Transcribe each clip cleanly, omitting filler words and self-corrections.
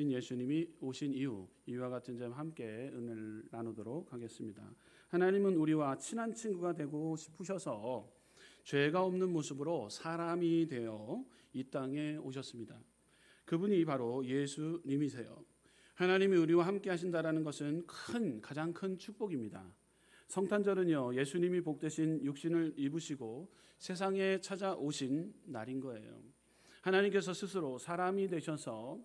예수님이 오신 이후 이와 같은 점 함께 은혜를 나누도록 하겠습니다. 하나님은 우리와 친한 친구가 되고 싶으셔서 죄가 없는 모습으로 사람이 되어 이 땅에 오셨습니다. 그분이 바로 예수님이세요. 하나님이 우리와 함께 하신다라는 것은 가장 큰 축복입니다. 성탄절은요, 예수님이 복되신 육신을 입으시고 세상에 찾아오신 날인 거예요. 하나님께서 스스로 사람이 되셔서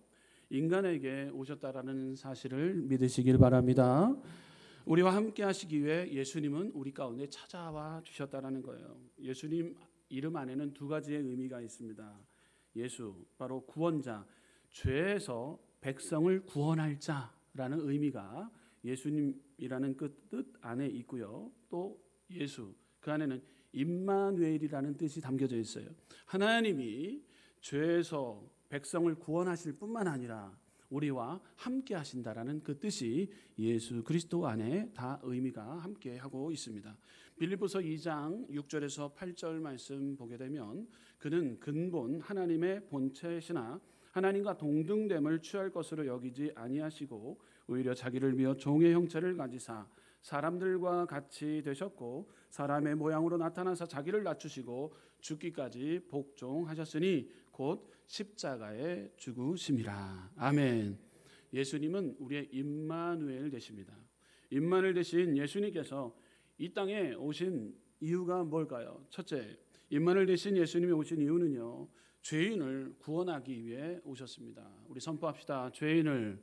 인간에게 오셨다라는 사실을 믿으시길 바랍니다. 우리와 함께 하시기 위해 예수님은 우리 가운데 찾아와 주셨다라는 거예요. 예수님 이름 안에는 두 가지의 의미가 있습니다. 예수, 바로 구원자, 죄에서 백성을 구원할 자라는 의미가 예수님이라는 뜻 안에 있고요. 또 예수, 그 안에는 임마누엘이라는 뜻이 담겨져 있어요. 하나님이 죄에서 백성을 구원하실 뿐만 아니라 우리와 함께 하신다라는 그 뜻이 예수 그리스도 안에 다 의미가 함께 하고 있습니다. 빌립보서 2장 6절에서 8절 말씀 보게 되면 그는 근본 하나님의 본체시나 하나님과 동등됨을 취할 것으로 여기지 아니하시고 오히려 자기를 비어 종의 형체를 가지사 사람들과 같이 되셨고 사람의 모양으로 나타나사 자기를 낮추시고 죽기까지 복종하셨으니 곧 십자가에 죽으심이라. 아멘. 예수님은 우리의 임마누엘 되십니다. 임마누엘 되신 예수님께서 이 땅에 오신 이유가 뭘까요? 첫째, 임마누엘 되신 예수님이 오신 이유는요, 죄인을 구원하기 위해 오셨습니다. 우리 선포합시다. 죄인을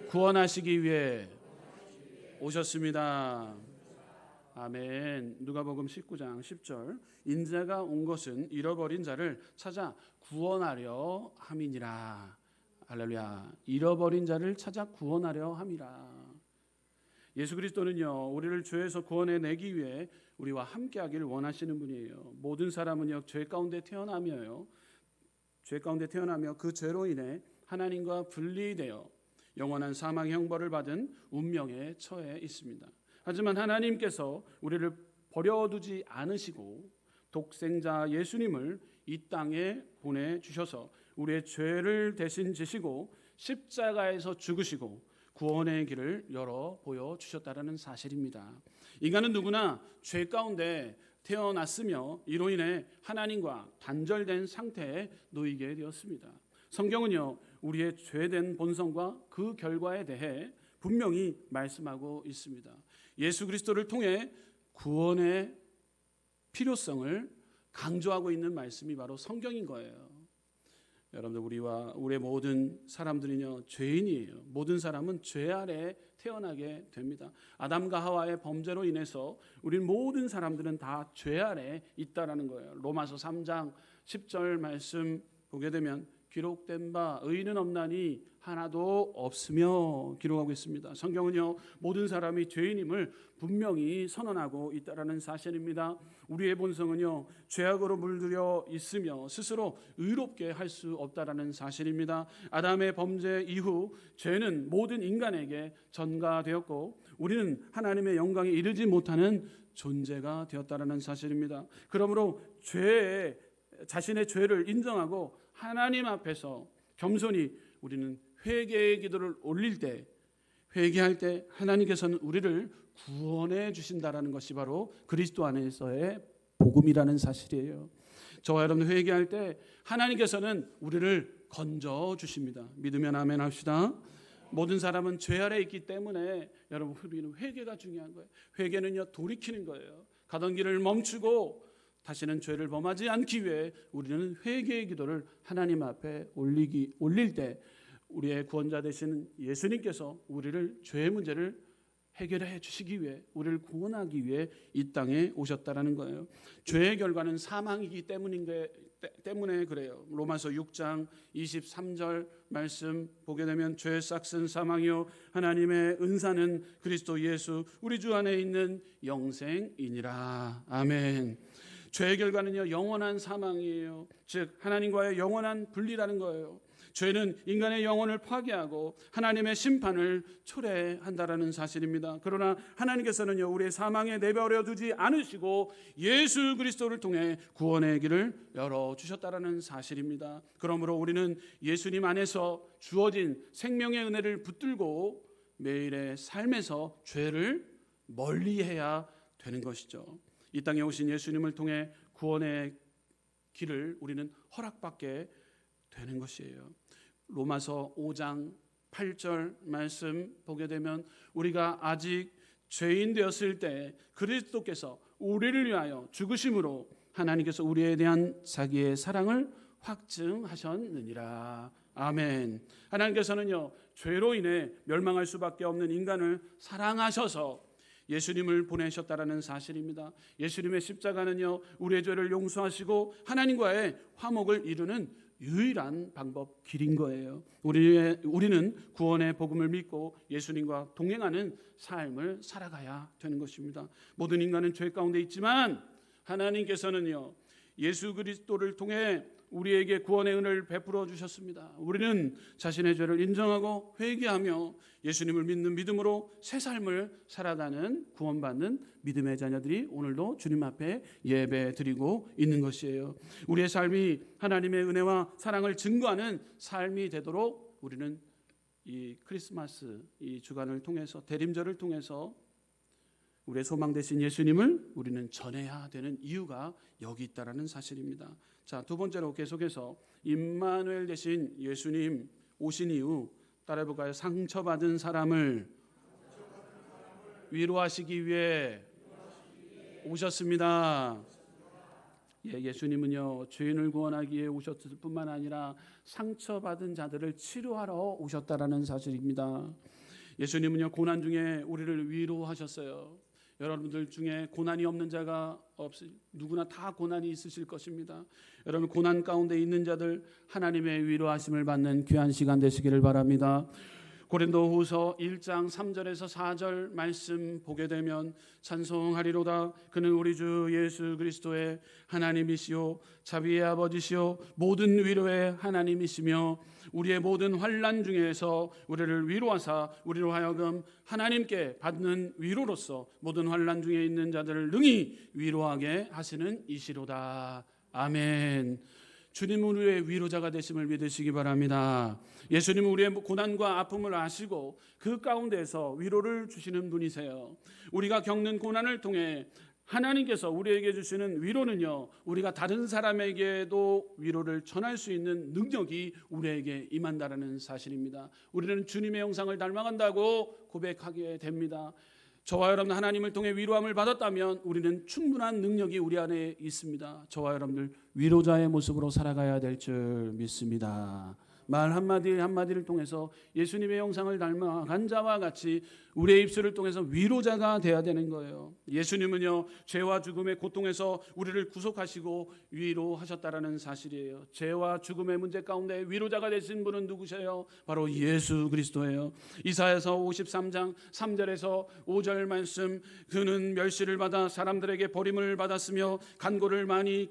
구원하시기 위해 오셨습니다. 아멘. 누가복음 19장 10절 인자가 온 것은 잃어버린 자를 찾아 구원하려 함이니라. 할렐루야. 잃어버린 자를 찾아 구원하려 함이라. 예수 그리스도는요, 우리를 죄에서 구원해내기 위해 우리와 함께하기를 원하시는 분이에요. 모든 사람은요, 죄 가운데 태어나며 그 죄로 인해 하나님과 분리되어 영원한 사망 형벌을 받은 운명에 처해 있습니다. 하지만 하나님께서 우리를 버려두지 않으시고 독생자 예수님을 이 땅에 보내주셔서 우리의 죄를 대신 지시고 십자가에서 죽으시고 구원의 길을 열어 보여주셨다는 사실입니다. 인간은 누구나 죄 가운데 태어났으며 이로 인해 하나님과 단절된 상태에 놓이게 되었습니다. 성경은요, 우리의 죄된 본성과 그 결과에 대해 분명히 말씀하고 있습니다. 예수 그리스도를 통해 구원의 필요성을 강조하고 있는 말씀이 바로 성경인 거예요. 여러분들, 우리와 우리의 모든 사람들은요, 죄인이에요. 모든 사람은 죄 아래 태어나게 됩니다. 아담과 하와의 범죄로 인해서 우리 모든 사람들은 다 죄 아래 있다라는 거예요. 로마서 3장 10절 말씀 보게 되면 기록된 바 의인은 없나니 하나도 없으며 기록하고 있습니다. 성경은요, 모든 사람이 죄인임을 분명히 선언하고 있다라는 사실입니다. 우리의 본성은요, 죄악으로 물들여 있으며 스스로 의롭게 할 수 없다라는 사실입니다. 아담의 범죄 이후 죄는 모든 인간에게 전가되었고 우리는 하나님의 영광에 이르지 못하는 존재가 되었다라는 사실입니다. 그러므로 자신의 죄를 인정하고 하나님 앞에서 겸손히 우리는 회개의 기도를 올릴 때, 회개할 때 하나님께서는 우리를 구원해 주신다라는 것이 바로 그리스도 안에서의 복음이라는 사실이에요. 저와 여러분 회개할 때 하나님께서는 우리를 건져 주십니다. 믿으면 아멘 합시다. 모든 사람은 죄 아래 있기 때문에 여러분, 우리는 회개가 중요한 거예요. 회개는요, 돌이키는 거예요. 가던 길을 멈추고 다시는 죄를 범하지 않기 위해 우리는 회개의 기도를 하나님 앞에 올릴 때 우리의 구원자 되시는 예수님께서 우리를 죄의 문제를 해결해 주시기 위해 우리를 구원하기 위해 이 땅에 오셨다라는 거예요. 죄의 결과는 사망이기 때문에 그래요. 로마서 6장 23절 말씀 보게 되면 죄의 싹은 사망이요 하나님의 은사는 그리스도 예수 우리 주 안에 있는 영생이니라. 아멘. 죄의 결과는요, 영원한 사망이에요. 즉 하나님과의 영원한 분리라는 거예요. 죄는 인간의 영혼을 파괴하고 하나님의 심판을 초래한다라는 사실입니다. 그러나 하나님께서는요, 우리의 사망에 내버려 두지 않으시고 예수 그리스도를 통해 구원의 길을 열어주셨다라는 사실입니다. 그러므로 우리는 예수님 안에서 주어진 생명의 은혜를 붙들고 매일의 삶에서 죄를 멀리해야 되는 것이죠. 이 땅에 오신 예수님을 통해 구원의 길을 우리는 허락받게 되는 것이에요. 로마서 5장 8절 말씀 보게 되면 우리가 아직 죄인 되었을 때 그리스도께서 우리를 위하여 죽으심으로 하나님께서 우리에 대한 자기의 사랑을 확증하셨느니라. 아멘. 하나님께서는요, 죄로 인해 멸망할 수밖에 없는 인간을 사랑하셔서 예수님을 보내셨다라는 사실입니다. 예수님의 십자가는요, 우리의 죄를 용서하시고 하나님과의 화목을 이루는 유일한 방법, 길인 거예요. 우리는 구원의 복음을 믿고 예수님과 동행하는 삶을 살아가야 되는 것입니다. 모든 인간은 죄 가운데 있지만 하나님께서는요, 예수 그리스도를 통해 우리에게 구원의 은혜를 베풀어 주셨습니다. 우리는 자신의 죄를 인정하고 회개하며 예수님을 믿는 믿음으로 새 삶을 살아가는 구원받는 믿음의 자녀들이 오늘도 주님 앞에 예배드리고 있는 것이에요. 우리의 삶이 하나님의 은혜와 사랑을 증거하는 삶이 되도록 우리는 이 크리스마스 이 주간을 통해서, 대림절을 통해서 우리의 소망 되신 예수님을 우리는 전해야 되는 이유가 여기 있다라는 사실입니다. 자, 두 번째로 계속해서 임마누엘 되신 예수님 오신 이후 따라해볼까요? 상처받은 사람을 위로하시기 위해 오셨습니다. 예수님은요, 죄인을 구원하기 위해 오셨을 뿐만 아니라 상처받은 자들을 치료하러 오셨다라는 사실입니다. 예수님은요, 고난 중에 우리를 위로하셨어요. 여러분들 중에 고난이 없는 자가 누구나 다 고난이 있으실 것입니다. 여러분, 고난 가운데 있는 자들 하나님의 위로하심을 받는 귀한 시간 되시기를 바랍니다. 고린도후서 1장 3절에서 4절 말씀 보게 되면 찬송하리로다. 그는 우리 주 예수 그리스도의 하나님이시요 자비의 아버지시요 모든 위로의 하나님이시며 우리의 모든 환난 중에서 우리를 위로하사 우리로 하여금 하나님께 받는 위로로서 모든 환난 중에 있는 자들을 능히 위로하게 하시는 이시로다. 아멘. 주님은 우리의 위로자가 되심을 믿으시기 바랍니다. 예수님은 우리의 고난과 아픔을 아시고 그 가운데서 위로를 주시는 분이세요. 우리가 겪는 고난을 통해 하나님께서 우리에게 주시는 위로는요, 우리가 다른 사람에게도 위로를 전할 수 있는 능력이 우리에게 임한다라는 사실입니다. 우리는 주님의 형상을 닮아간다고 고백하게 됩니다. 저와 여러분, 하나님을 통해 위로함을 받았다면 우리는 충분한 능력이 우리 안에 있습니다. 저와 여러분들 위로자의 모습으로 살아가야 될 줄 믿습니다. 말 한마디 한마디를 통해서 예수님의 형상을 닮아간 자와 같이 우리의 입술을 통해서 위로자가 되어야 되는 거예요. 예수님은요, 죄와 죽음의 고통에서 우리를 구속하시고 위로하셨다라는 사실이에요. 죄와 죽음의 문제 가운데 위로자가 되신 분은 누구세요? 바로 예수 그리스도예요. 이사야서 53장 3절에서 5절 말씀, 그는 멸시를 받아 사람들에게 버림을 받았으며 간고를 많이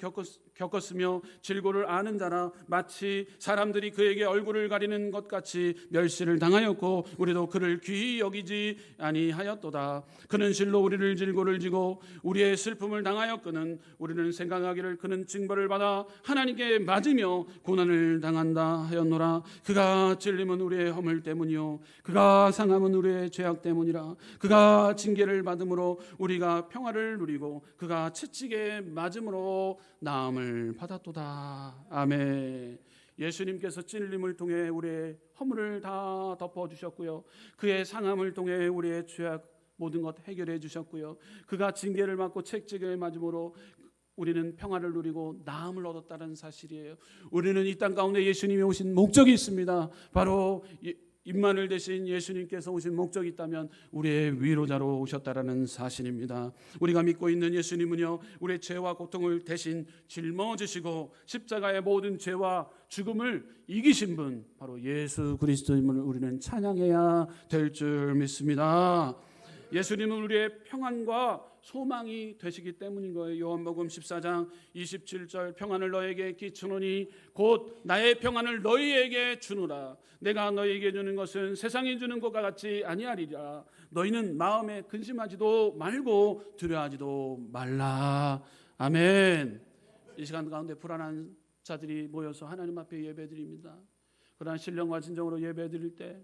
겪었으며 질고를 아는 자라 마치 사람들이 그에게 얼굴을 가리는 것 같이 멸시를 당하였고 우리도 그를 귀히 여기지 아니하였도다. 그는 실로 우리를 질고를 지고 우리의 슬픔을 당하였거늘 우리는 생각하기를 그는 징벌을 받아 하나님께 맞으며 고난을 당한다 하였노라. 그가 찔림은 우리의 허물 때문이요 그가 상함은 우리의 죄악 때문이라. 그가 징계를 받음으로 우리가 평화를 누리고 그가 채찍에 맞음으로 나음을 받았도다. 아멘. 예수님께서 찔림을 통해 우리의 허물을 다 덮어주셨고요, 그의 상함을 통해 우리의 죄악 모든 것 해결해 주셨고요, 그가 징계를 받고 채찍에 맞음으로 우리는 평화를 누리고 나음을 얻었다는 사실이에요. 우리는 이 땅 가운데 예수님이 오신 목적이 있습니다. 바로 임마누엘 되신 예수님께서 오신 목적이 있다면 우리의 위로자로 오셨다라는 사실입니다. 우리가 믿고 있는 예수님은요, 우리의 죄와 고통을 대신 짊어지시고 십자가의 모든 죄와 죽음을 이기신 분, 바로 예수 그리스도임을 우리는 찬양해야 될 줄 믿습니다. 예수님은 우리의 평안과 소망이 되시기 때문인 거예요. 요한복음 14장 27절 평안을 너에게 끼치노니 곧 나의 평안을 너희에게 주노라. 내가 너희에게 주는 것은 세상이 주는 것과 같이 아니하리라. 너희는 마음에 근심하지도 말고 두려워하지도 말라. 아멘. 이 시간 가운데 불안한 자들이 모여서 하나님 앞에 예배드립니다. 그러나 신령과 진정으로 예배드릴 때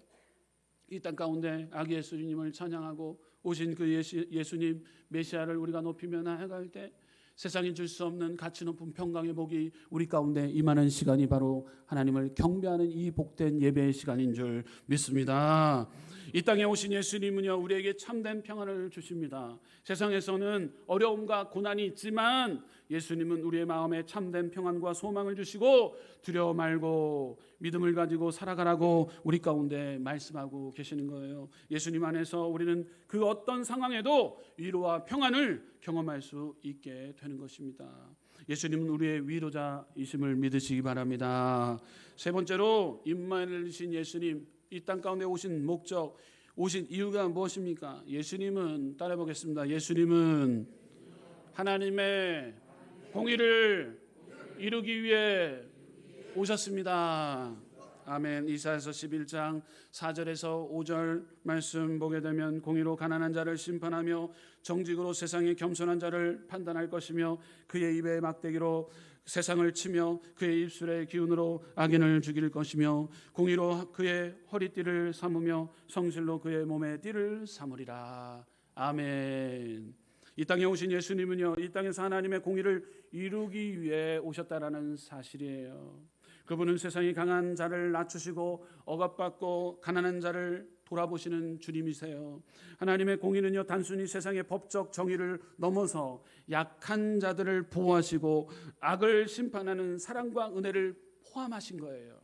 이 땅 가운데 아기 예수님을 찬양하고 오신 그 예수님 메시아를 우리가 높이며 나아갈 때 세상이 줄 수 없는 가치 높은 평강의 복이 우리 가운데 임하는 시간이 바로 하나님을 경배하는 이 복된 예배의 시간인 줄 믿습니다. 이 땅에 오신 예수님은요 우리에게 참된 평안을 주십니다. 세상에서는 어려움과 고난이 있지만 예수님은 우리의 마음에 참된 평안과 소망을 주시고 두려워 말고 믿음을 가지고 살아가라고 우리 가운데 말씀하고 계시는 거예요. 예수님 안에서 우리는 그 어떤 상황에도 위로와 평안을 경험할 수 있게 되는 것입니다. 예수님은 우리의 위로자이심을 믿으시기 바랍니다. 세 번째로 임마누엘이신 예수님, 이 땅 가운데 오신 목적, 오신 이유가 무엇입니까? 예수님은 따라 보겠습니다. 예수님은 하나님의 공의를 이루기 위해 오셨습니다. 아멘. 이사야서 11장 4절에서 5절 말씀 보게 되면 공의로 가난한 자를 심판하며 정직으로 세상의 겸손한 자를 판단할 것이며 그의 입에 막대기로 세상을 치며 그의 입술의 기운으로 악인을 죽일 것이며 공의로 그의 허리띠를 삼으며 성실로 그의 몸의 띠를 삼으리라. 아멘. 이 땅에 오신 예수님은요 이 땅에서 하나님의 공의를 이루기 위해 오셨다라는 사실이에요. 그분은 세상이 강한 자를 낮추시고 억압받고 가난한 자를 돌아보시는 주님이세요. 하나님의 공의는요 단순히 세상의 법적 정의를 넘어서 약한 자들을 보호하시고 악을 심판하는 사랑과 은혜를 포함하신 거예요.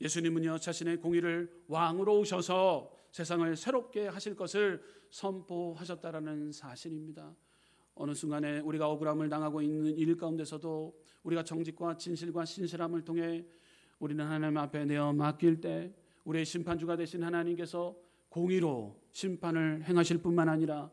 예수님은요 자신의 공의를 왕으로 오셔서 세상을 새롭게 하실 것을 선포하셨다라는 사실입니다. 어느 순간에 우리가 억울함을 당하고 있는 일 가운데서도 우리가 정직과 진실과 신실함을 통해 우리는 하나님 앞에 내어 맡길 때 우리의 심판주가 되신 하나님께서 공의로 심판을 행하실 뿐만 아니라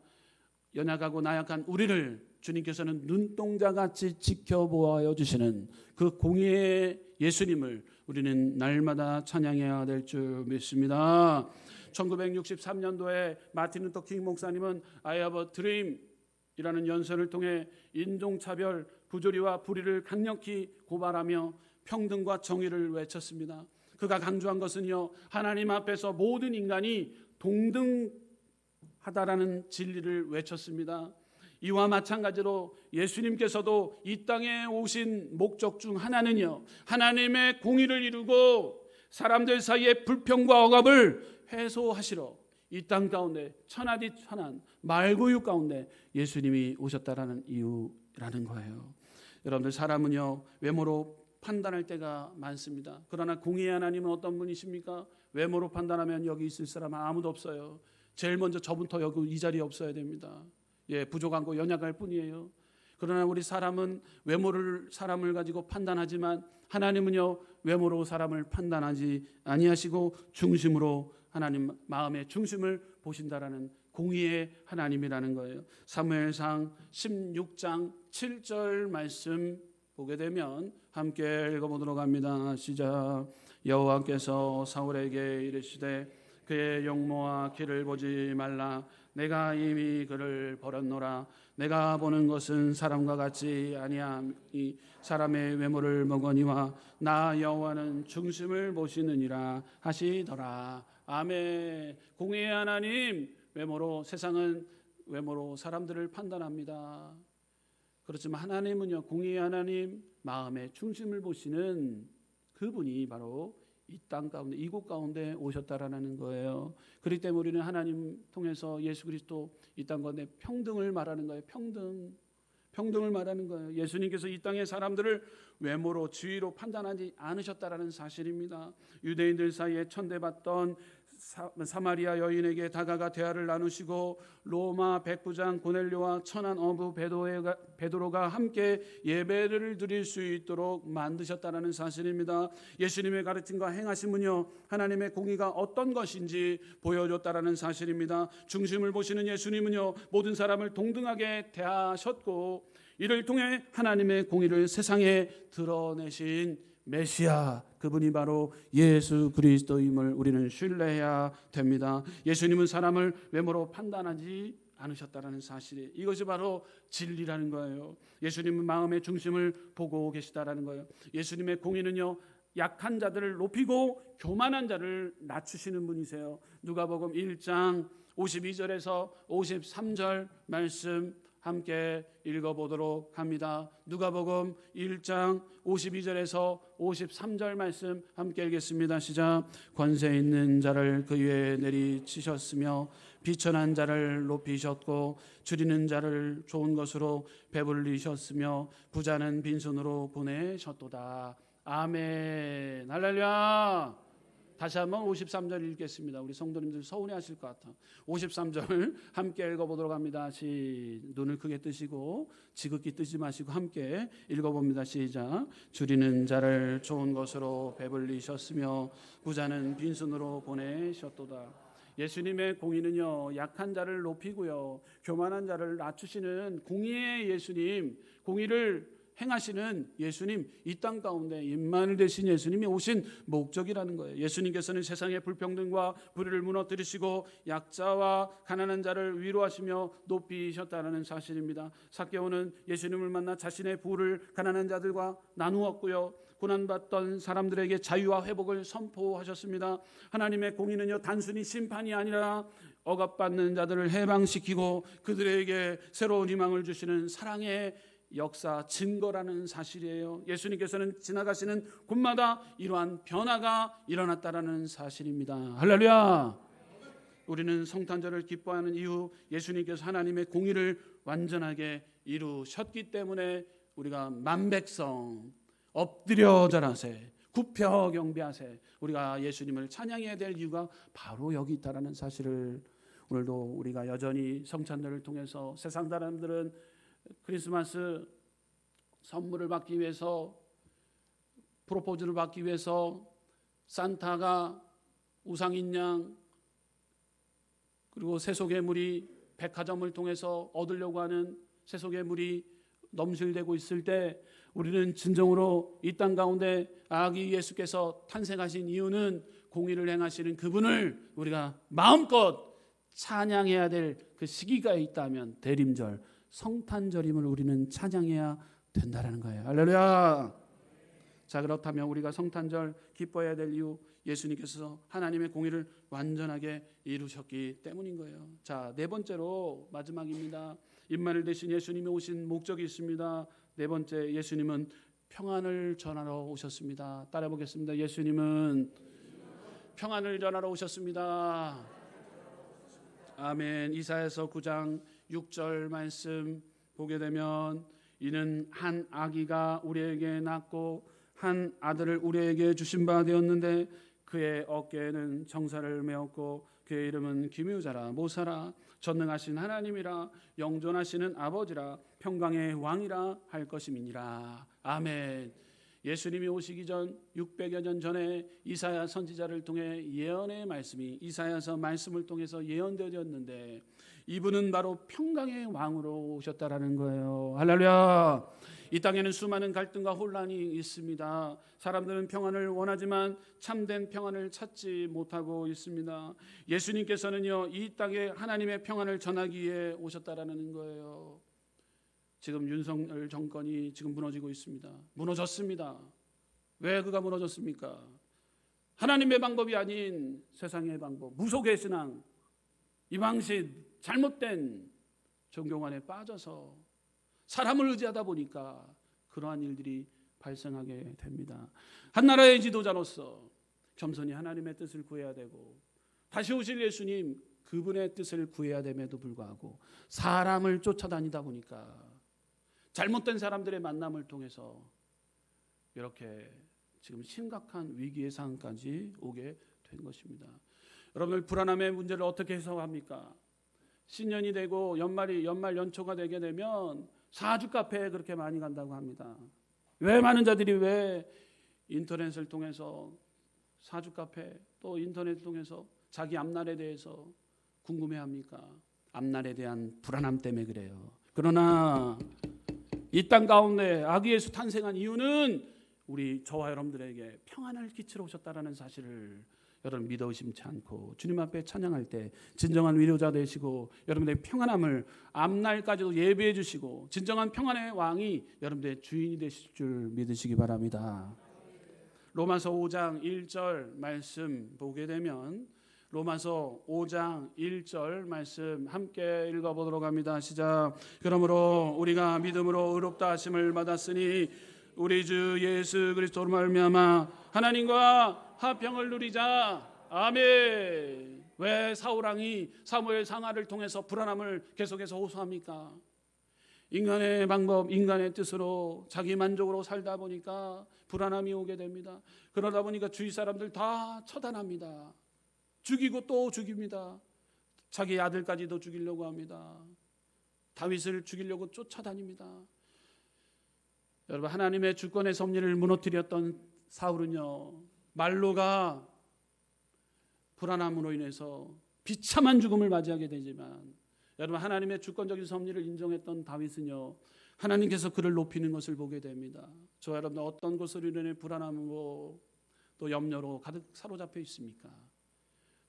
연약하고 나약한 우리를 주님께서는 눈동자같이 지켜보아 주시는 그 공의의 예수님을 우리는 날마다 찬양해야 될 줄 믿습니다. 1963년도에 마틴 루터 킹 목사님은 I have a dream 이라는 연설을 통해 인종차별, 부조리와 불의를 강력히 고발하며 평등과 정의를 외쳤습니다. 그가 강조한 것은요 하나님 앞에서 모든 인간이 동등하다라는 진리를 외쳤습니다. 이와 마찬가지로 예수님께서도 이 땅에 오신 목적 중 하나는요 하나님의 공의를 이루고 사람들 사이의 불평과 억압을 해소하시러 이 땅 가운데 천하디 천한 말구유 가운데 예수님이 오셨다라는 이유라는 거예요. 여러분들 사람은요 외모로 판단할 때가 많습니다. 그러나 공의의 하나님은 어떤 분이십니까? 외모로 판단하면 여기 있을 사람 아무도 없어요. 제일 먼저 저부터 여기 이 자리에 없어야 됩니다. 부족한 거 연약할 뿐이에요. 그러나 우리 사람은 외모를 사람을 가지고 판단하지만 하나님은요 외모로 사람을 판단하지 아니하시고 중심으로 하나님 마음의 중심을 보신다라는 공의의 하나님이라는 거예요. 사무엘상 16장 7절 말씀 보게 되면 함께 읽어보도록 합니다. 시작. 여호와께서 사울에게 이르시되 그의 용모와 길을 보지 말라. 내가 이미 그를 버렸노라. 내가 보는 것은 사람과 같이 아니하니 사람의 외모를 먹으니와 나 여호와는 중심을 보시느니라 하시더라. 아멘. 공의의 하나님, 외모로 세상은 외모로 사람들을 판단합니다. 그렇지만 하나님은요 공의의 하나님, 마음의 중심을 보시는 그분이 바로 이 땅 가운데 이곳 가운데 오셨다라는 거예요. 그렇기 때문에 우리는 하나님 통해서 예수 그리스도 이 땅 가운데 평등을 말하는 거예요. 평등을 말하는 거예요. 예수님께서 이 땅의 사람들을 외모로 지위로 판단하지 않으셨다라는 사실입니다. 유대인들 사이에 천대받던 사마리아 여인에게 다가가 대화를 나누시고 로마 백부장 고넬료와 천한 어부 베드로가 함께 예배를 드릴 수 있도록 만드셨다는 사실입니다. 예수님의 가르침과 행하심은요, 하나님의 공의가 어떤 것인지 보여줬다는 사실입니다. 중심을 보시는 예수님은요, 모든 사람을 동등하게 대하셨고 이를 통해 하나님의 공의를 세상에 드러내신 메시아, 그분이 바로 예수 그리스도임을 우리는 신뢰해야 됩니다. 예수님은 사람을 외모로 판단하지 않으셨다는 사실, 이것이 바로 진리라는 거예요. 예수님은 마음의 중심을 보고 계시다라는 거예요. 예수님의 공의는요, 약한 자들을 높이고 교만한 자를 낮추시는 분이세요. 누가복음 1장 52절에서 53절 말씀 함께 읽어보도록 합니다. 누가복음 1장 52절에서 53절 말씀 함께 읽겠습니다. 시작. 권세 있는 자를 그 위에 내리치셨으며 비천한 자를 높이셨고 줄이는 자를 좋은 것으로 배불리셨으며 부자는 빈손으로 보내셨도다. 아멘. 할렐루야. 다시 한번 53절 읽겠습니다. 우리 성도님들 서운해하실 것 같아. 53절 함께 읽어보도록 합니다. 눈을 크게 뜨시고 지극히 뜨지 마시고 함께 읽어봅니다. 시작. 줄이는 자를 좋은 것으로 배불리셨으며 부자는 빈손으로 보내셨도다. 예수님의 공의는요, 약한 자를 높이고요, 교만한 자를 낮추시는 공의의 예수님, 공의를 행하시는 예수님, 이 땅 가운데 임마누엘 되신 예수님이 오신 목적이라는 거예요. 예수님께서는 세상의 불평등과 불의를 무너뜨리시고 약자와 가난한 자를 위로하시며 높이셨다는 사실입니다. 삭개오는 예수님을 만나 자신의 부를 가난한 자들과 나누었고요, 고난받던 사람들에게 자유와 회복을 선포하셨습니다. 하나님의 공의는요, 단순히 심판이 아니라 억압받는 자들을 해방시키고 그들에게 새로운 희망을 주시는 사랑의 역사 증거라는 사실이에요. 예수님께서는 지나가시는 곳마다 이러한 변화가 일어났다라는 사실입니다. 할렐루야. 우리는 성탄절을 기뻐하는 이유, 예수님께서 하나님의 공의를 완전하게 이루셨기 때문에 우리가 만백성 엎드려 절하세 굽혀 경배하세, 우리가 예수님을 찬양해야 될 이유가 바로 여기 있다라는 사실을 오늘도 우리가 여전히 성탄절을 통해서, 세상 사람들은 크리스마스 선물을 받기 위해서, 프로포즈를 받기 위해서 산타가 우상인 양 그리고 세속의물이 백화점을 통해서 얻으려고 하는 세속의물이 넘실대고 있을 때, 우리는 진정으로 이 땅 가운데 아기 예수께서 탄생하신 이유는 공의를 행하시는 그분을 우리가 마음껏 찬양해야 될 그 시기가 있다면 대림절, 성탄절임을 우리는 찬양해야 된다라는 거예요. 할렐루야. 자, 그렇다면 우리가 성탄절 기뻐해야 될 이유, 예수님께서 하나님의 공의를 완전하게 이루셨기 때문인 거예요. 자, 네 번째로 마지막입니다. 임마누엘 되신 예수님이 오신 목적이 있습니다. 네 번째, 예수님은 평안을 전하러 오셨습니다. 따라 보겠습니다. 예수님은 평안을 전하러 오셨습니다. 아멘. 이사야서 9장 6절 말씀 보게 되면, 이는 한 아기가 우리에게 낳고 한 아들을 우리에게 주신 바 되었는데 그의 어깨에는 정사를 메었고 그의 이름은 기묘자라 모사라 전능하신 하나님이라 영존하시는 아버지라 평강의 왕이라 할 것임이니라. 아멘. 예수님이 오시기 전 600여 년 전에 이사야 선지자를 통해 예언의 말씀이 이사야서 말씀을 통해서 예언되었는데, 이분은 바로 평강의 왕으로 오셨다라는 거예요. 할렐루야. 이 땅에는 수많은 갈등과 혼란이 있습니다. 사람들은 평안을 원하지만 참된 평안을 찾지 못하고 있습니다. 예수님께서는요, 이 땅에 하나님의 평안을 전하기 위해 오셨다라는 거예요. 지금 윤석열 정권이 지금 무너지고 있습니다. 무너졌습니다. 왜 그가 무너졌습니까? 하나님의 방법이 아닌 세상의 방법, 무속의 신앙, 이 방식, 잘못된 종교관에 빠져서 사람을 의지하다 보니까 그러한 일들이 발생하게 됩니다. 한 나라의 지도자로서 겸손히 하나님의 뜻을 구해야 되고, 다시 오실 예수님 그분의 뜻을 구해야 됨에도 불구하고 사람을 쫓아다니다 보니까 잘못된 사람들의 만남을 통해서 이렇게 지금 심각한 위기의 상황까지 오게 된 것입니다. 여러분들 불안함의 문제를 어떻게 해소합니까? 신년이 되고 연말 연초가 되게 되면 사주 카페에 그렇게 많이 간다고 합니다. 왜 많은 자들이 왜 인터넷을 통해서 사주 카페 또 인터넷을 통해서 자기 앞날에 대해서 궁금해합니까? 앞날에 대한 불안함 때문에 그래요. 그러나 이 땅 가운데 아기 예수 탄생한 이유는 우리 저와 여러분들에게 평안을 끼치러 오셨다라는 사실을 여러분 믿어 의심치 않고 주님 앞에 찬양할 때 진정한 위로자 되시고 여러분들의 평안함을 앞날까지도 예비해 주시고 진정한 평안의 왕이 여러분들의 주인이 되실 줄 믿으시기 바랍니다. 로마서 5장 1절 말씀 보게 되면 로마서 5장 1절 말씀 함께 읽어보도록 합니다. 시작. 그러므로 우리가 믿음으로 의롭다 하심을 받았으니 우리 주 예수 그리스도로 말미암아 하나님과 화평을 누리자. 아멘. 왜 사울왕이 사무엘 상하를 통해서 불안함을 계속해서 호소합니까? 인간의 방법, 인간의 뜻으로 자기 만족으로 살다 보니까 불안함이 오게 됩니다. 그러다 보니까 주위 사람들 다 처단합니다. 죽이고 또 죽입니다. 자기 아들까지도 죽이려고 합니다. 다윗을 죽이려고 쫓아다닙니다. 여러분, 하나님의 주권의 섭리를 무너뜨렸던 사울은요, 말로가 불안함으로 인해서 비참한 죽음을 맞이하게 되지만, 여러분, 하나님의 주권적인 섭리를 인정했던 다윗은요, 하나님께서 그를 높이는 것을 보게 됩니다. 저 여러분, 어떤 것으로 인해 불안함으로 또 염려로 가득 사로잡혀 있습니까?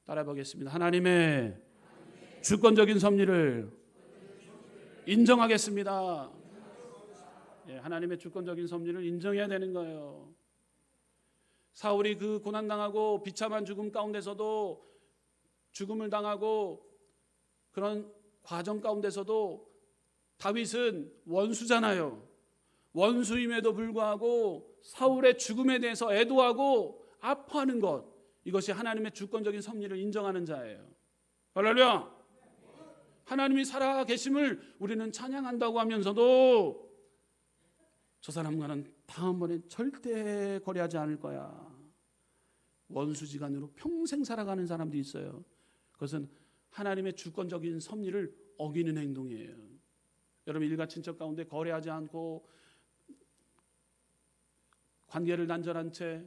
따라 보겠습니다. 하나님의 주권적인 섭리를 인정하겠습니다. 하나님의 주권적인 섭리를 인정해야 되는 거예요. 사울이 그 고난당하고 비참한 죽음 가운데서도 죽음을 당하고 그런 과정 가운데서도 다윗은 원수잖아요. 원수임에도 불구하고 사울의 죽음에 대해서 애도하고 아파하는 것, 이것이 하나님의 주권적인 섭리를 인정하는 자예요. 할렐루야. 하나님이 살아 계심을 우리는 찬양한다고 하면서도 저 사람과는 다음번엔 절대 거래하지 않을 거야. 원수지간으로 평생 살아가는 사람들이 있어요. 그것은 하나님의 주권적인 섭리를 어기는 행동이에요. 여러분, 일가 친척 가운데 거래하지 않고 관계를 단절한 채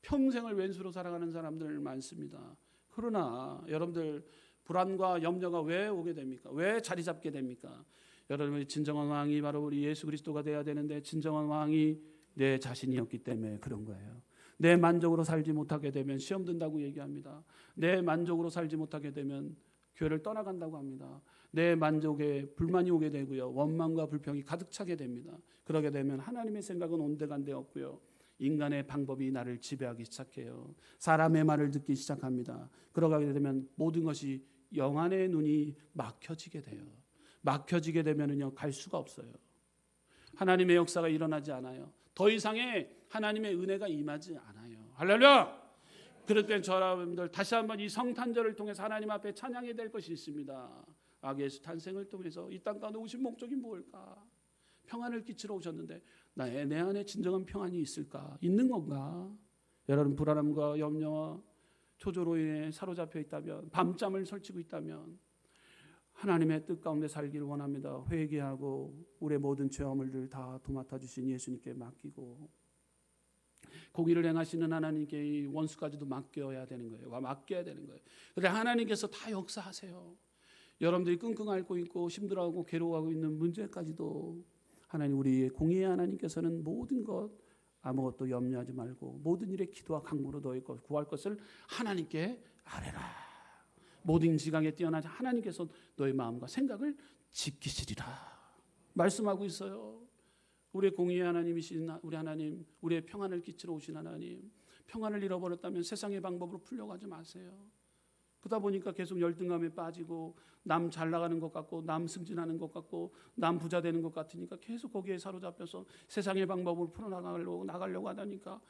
평생을 왼수로 살아가는 사람들 많습니다. 그러나 여러분들 불안과 염려가 왜 오게 됩니까? 왜 자리 잡게 됩니까? 여러분의 진정한 왕이 바로 우리 예수 그리스도가 돼야 되는데 진정한 왕이 내 자신이었기 때문에 그런 거예요. 내 만족으로 살지 못하게 되면 시험 든다고 얘기합니다. 내 만족으로 살지 못하게 되면 교회를 떠나간다고 합니다. 내 만족에 불만이 오게 되고요. 원망과 불평이 가득 차게 됩니다. 그러게 되면 하나님의 생각은 온데간데 없고요. 인간의 방법이 나를 지배하기 시작해요. 사람의 말을 듣기 시작합니다. 그러게 되면 모든 것이 영안의 눈이 막혀지게 돼요. 막혀지게 되면은요, 갈 수가 없어요. 하나님의 역사가 일어나지 않아요. 더 이상의 하나님의 은혜가 임하지 않아요. 할렐루야! 그럴 때 여러분들 다시 한번 이 성탄절을 통해서 하나님 앞에 찬양해야 될 것이 있습니다. 아기 예수 탄생을 통해서 이 땅 가운데 오신 목적이 뭘까? 평안을 끼치러 오셨는데 내 안에 진정한 평안이 있을까? 있는 건가? 여러분, 불안함과 염려와 초조로 인해 사로잡혀 있다면, 밤잠을 설치고 있다면 하나님의 뜻 가운데 살기를 원합니다. 회개하고 우리의 모든 죄악을 다 도맡아 주신 예수님께 맡기고 공의를 행하시는 하나님께 이 원수까지도 맡겨야 되는 거예요. 맡겨야 되는 거예요. 그런데 하나님께서 다 역사하세요. 여러분들이 끙끙 앓고 있고 힘들어하고 괴로워하고 있는 문제까지도 하나님, 우리의 공의의 하나님께서는 모든 것 아무것도 염려하지 말고 모든 일에 기도와 간구로 너희 것 구할 것을 하나님께 아뢰라. 모든 지강에 뛰어나자 하나님께서 너의 마음과 생각을 지키시리라 말씀하고 있어요. 우리의 공의의 하나님이신 우리 하나님, 우리의 평안을 끼치러 오신 하나님, 평안을 잃어버렸다면 세상의 방법으로 풀려가지 마세요. 그러다 보니까 계속 열등감에 빠지고 남 잘 나가는 것 같고 남 승진하는 것 같고 남 부자 되는 것 같으니까 계속 거기에 사로잡혀서 세상의 방법으로 풀어나가려고 하다니까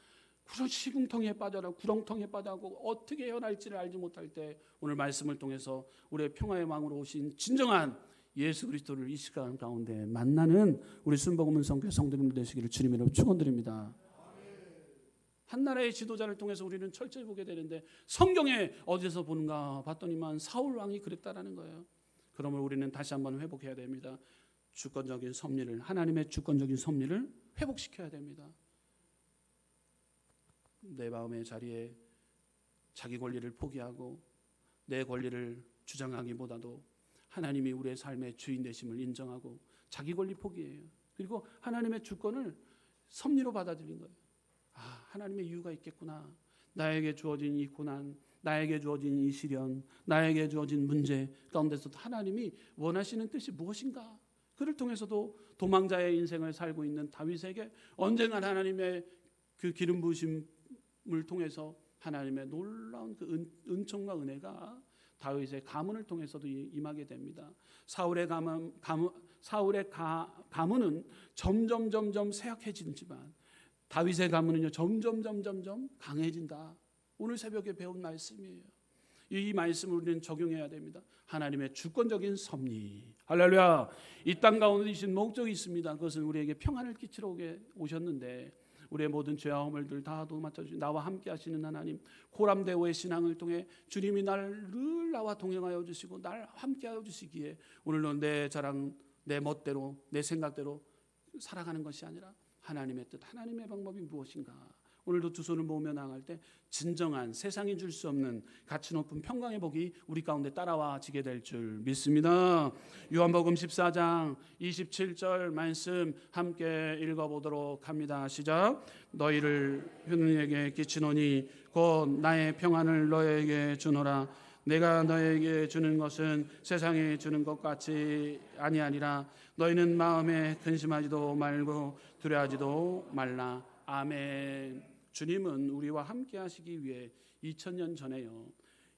그런 시궁텅이에 빠져라 구렁텅이에 빠져고 어떻게 헤어날지를 알지 못할 때 오늘 말씀을 통해서 우리의 평화의 왕으로 오신 진정한 예수 그리스도를 이 시간 가운데 만나는 우리 순복음은 성교회 성도님들 되시기를 주님 이름으로 축원드립니다. 한 나라의 지도자를 통해서 우리는 철저히 보게 되는데 성경에 어디서 보는가 봤더니만 사울 왕이 그랬다라는 거예요. 그러므로 우리는 다시 한번 회복해야 됩니다. 주권적인 섭리를, 하나님의 주권적인 섭리를 회복시켜야 됩니다. 내 마음의 자리에 자기 권리를 포기하고 내 권리를 주장하기보다도 하나님이 우리의 삶의 주인 되심을 인정하고 자기 권리 포기해요. 그리고 하나님의 주권을 섭리로 받아들인 거예요. 하나님의 이유가 있겠구나. 나에게 주어진 이 고난, 나에게 주어진 이 시련, 나에게 주어진 문제 가운데서도 하나님이 원하시는 뜻이 무엇인가? 그를 통해서도 도망자의 인생을 살고 있는 다윗에게 언젠가 하나님의 그 기름 부으심을 통해서 하나님의 놀라운 그 은총과 은혜가 다윗의 가문을 통해서도 임하게 됩니다. 사울의 가문은 점점 쇠약해지지만 다윗의 가문은요 점점 강해진다. 오늘 새벽에 배운 말씀이에요. 이 말씀을 우리는 적용해야 됩니다. 하나님의 주권적인 섭리. 할렐루야. 이 땅 가운데 이신 목적이 있습니다. 그것은 우리에게 평안을 끼치러 오셨는데 우리의 모든 죄와 허물들 다 도맡아주신 나와 함께 하시는 하나님, 고람대오의 신앙을 통해 주님이 늘 나와 동행하여 주시고 날 함께 하여 주시기에 오늘도 내 자랑, 내 멋대로, 내 생각대로 살아가는 것이 아니라 하나님의 뜻, 하나님의 방법이 무엇인가? 오늘도 두 손을 모으며 나아갈 때 진정한 세상이 줄 수 없는 가치 높은 평강의 복이 우리 가운데 따라와지게 될 줄 믿습니다. 요한복음 14장 27절 말씀 함께 읽어보도록 합니다. 시작. 너희를 형에게 끼치노니 곧 나의 평안을 너에게 주노라. 내가 너에게 주는 것은 세상에 주는 것 같이 아니하니라. 너희는 마음에 근심하지도 말고 두려워하지도 말라. 아멘. 주님은 우리와 함께 하시기 위해 2000년 전에요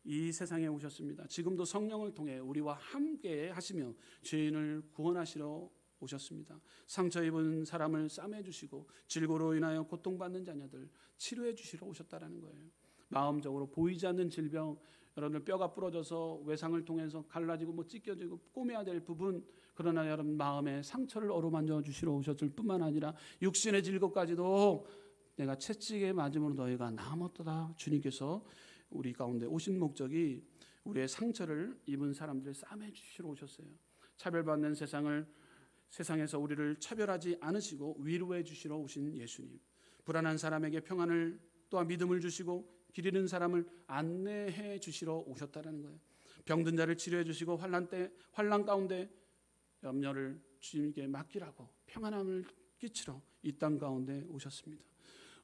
이 세상에 오셨습니다. 지금도 성령을 통해 우리와 함께 하시며 죄인을 구원하시러 오셨습니다. 상처 입은 사람을 싸매 주시고 질고로 인하여 고통받는 자녀들 치료해 주시러 오셨다라는 거예요. 마음적으로 보이지 않는 질병, 여러분들 뼈가 부러져서 외상을 통해서 갈라지고 찢겨지고 꼬매야 될 부분, 그러나 여러분 마음의 상처를 어루만져 주시러 오셨을 뿐만 아니라 육신의 질고까지도 내가 채찍에 맞음으로 너희가 나았도다. 주님께서 우리 가운데 오신 목적이 우리의 상처를 입은 사람들을 싸매 주시러 오셨어요. 차별받는 세상에서 우리를 차별하지 않으시고 위로해 주시러 오신 예수님, 불안한 사람에게 평안을 또한 믿음을 주시고 길 잃은 사람을 안내해 주시러 오셨다는 거예요. 병든 자를 치료해 주시고 환난 가운데 염려를 주님께 맡기라고 평안함을 끼치러 이 땅 가운데 오셨습니다.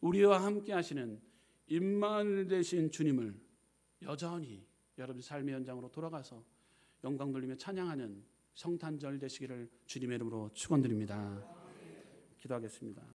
우리와 함께 하시는 임마누엘 되신 주님을 여전히 여러분 삶의 현장으로 돌아가서 영광 돌리며 찬양하는 성탄절 되시기를 주님의 이름으로 축원드립니다. 기도하겠습니다.